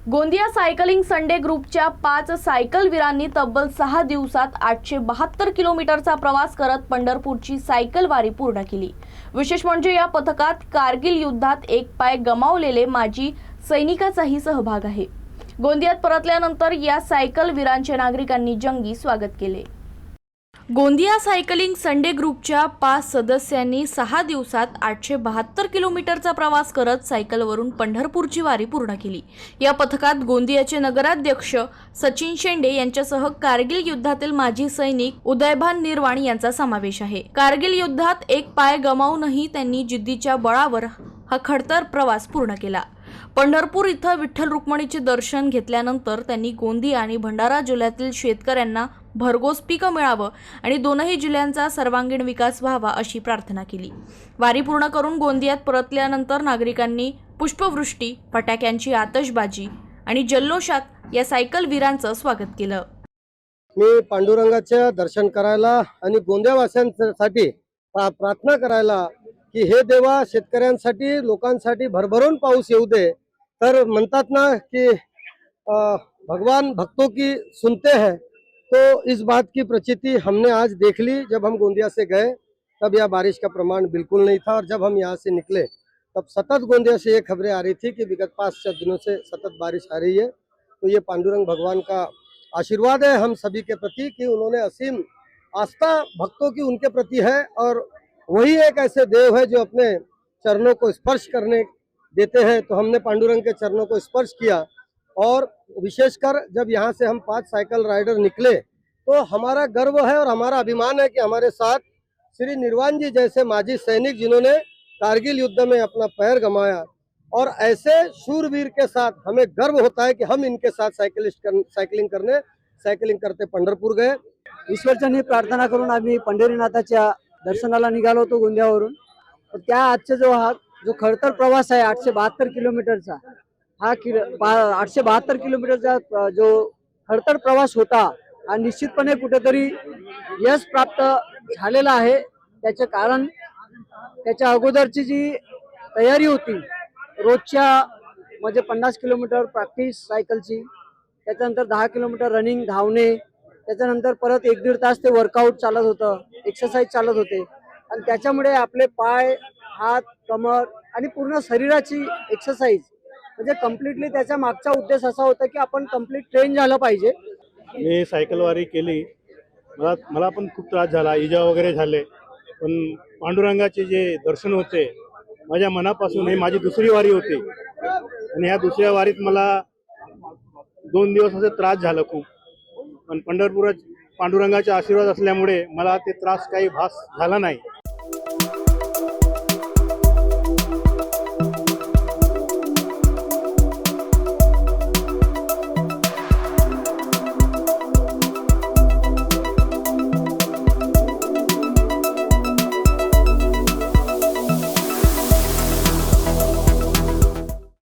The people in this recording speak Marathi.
गोंदिया सायकलिंग संडे ग्रुपच्या 5 सायकलवीरांनी तब्बल 6 दिवसात 872 किलोमीटरचा प्रवास करत पंढरपूरची सायकल वारी पूर्ण केली। विशेष म्हणजे या पथकात कारगिल युद्धात एक पाय गमावलेले माजी सैनिकाचाही सहभाग आहे। गोंदियात परतल्यानंतर या सायकलवीरांचे नागरिकांनी जंगी स्वागत केले। गोंदिया सायकलिंग संडे ग्रुपच्या 5 सदस्यांनी 6 दिवसात 872 किलोमीटरचा प्रवास करत सायकलवरून पंढरपूरची वारी पूर्ण केली। या पथकात गोंदियाचे नगराध्यक्ष सचिन शेंडे यांच्यासह कारगिल युद्धातील माजी सैनिक उदयभान निर्वाण यांचा समावेश आहे। कारगिल युद्धात एक पाय गमावूनही त्यांनी जिद्दीच्या बळावर हा खडतर प्रवास पूर्ण केला। पंढरपूर इथं विठ्ठल रुक्मिणीचे दर्शन घेतल्यानंतर त्यांनी गोंदिया आणि भंडारा जिल्ह्यातील शेतकऱ्यांना भरघोस पीक मिळावं आणि दोनही जिल्ह्यांचा सर्वांगीण विकास व्हावा अशी प्रार्थना केली। वारी पूर्ण करून गोंदियात परतल्यानंतर नागरिकांनी पुष्पवृष्टी, फटाक्यांची आतषबाजी आणि जल्लोषात या सायकल वीरांचं स्वागत केलं। मी पांडुरंगाचे दर्शन करायला आणि गोंदियावासियांसाठी प्रार्थना करायला की हे देवा शेतकऱ्यांसाठी लोकांसाठी भरभरून पाऊस येऊ दे। तर म्हणतात ना की भगवान भक्तों की सुनते हैं, तो इस बात की प्रचिति हमने आज देख ली। जब हम गोंदिया से गए तब यह बारिश का प्रमाण बिल्कुल नहीं था और जब हम यहाँ से निकले तब सतत गोंदिया से ये खबरें आ रही थी कि विगत 5-6 दिनों से सतत बारिश आ रही है। तो ये पांडुरंग भगवान का आशीर्वाद है हम सभी के प्रति कि उन्होंने असीम आस्था भक्तों की उनके प्रति है और वही एक ऐसे देव है जो अपने चरणों को स्पर्श करने देते हैं। तो हमने पांडुरंग के चरणों को स्पर्श किया और विशेषकर जब यहाँ से हम 5 साइकिल राइडर निकले तो हमारा गर्व है और हमारा अभिमान है कि हमारे साथ श्री निर्वाण जी जैसे माजी सैनिक जिन्होंने कारगिल युद्ध में अपना पैर गंवाया, और ऐसे शूरवीर के साथ हमें गर्व होता है कि हम इनके साथ सायकलिंग करते पंढरपूर गए। ईश्वरचरणी प्रार्थना करून आम्ही पंढरीनाथाच्या दर्शनाला निघालो होतो गोंदियावरून। त्या आजचा जो खडतर प्रवास आहे 872 किलोमीटरचा, हा 872 किलोमीटरचा जो खडतर प्रवास होता हा निश्चितपणे कुठेतरी यश प्राप्त झालेला आहे। त्याचे कारण त्याच्या अगोदरची जी तयारी होती रोजच्या म्हणजे 50 किलोमीटर प्रॅक्टिस सायकलची, त्याच्यानंतर 10 किलोमीटर रनिंग धावणे, त्याच्यानंतर परत 1-1.5 तास ते वर्कआउट चालत होतं, एक्सरसाइज चालत होते आणि त्याच्यामुळे आपले पाय, हात, कमर आणि पूर्ण शरीराची एक्सरसाइज म्हणजे कम्प्लीटली त्याचा मागचा उद्देश असा होता की आपण कम्प्लीट ट्रेन झालं पाहिजे। मी सायकलवारी केली, मला पण खूप त्रास झाला, इजा वगैरे झाले, पण पांडुरंगाचे जे दर्शन होते माझ्या मनापासून, ही माझी दुसरी वारी होती आणि ह्या दुसऱ्या वारीत मला 2 दिवस असे त्रास झाला खूप, पण पांडुरंगाचा आशीर्वाद असल्यामुळे मला ते त्रास काही भास झाला नाही।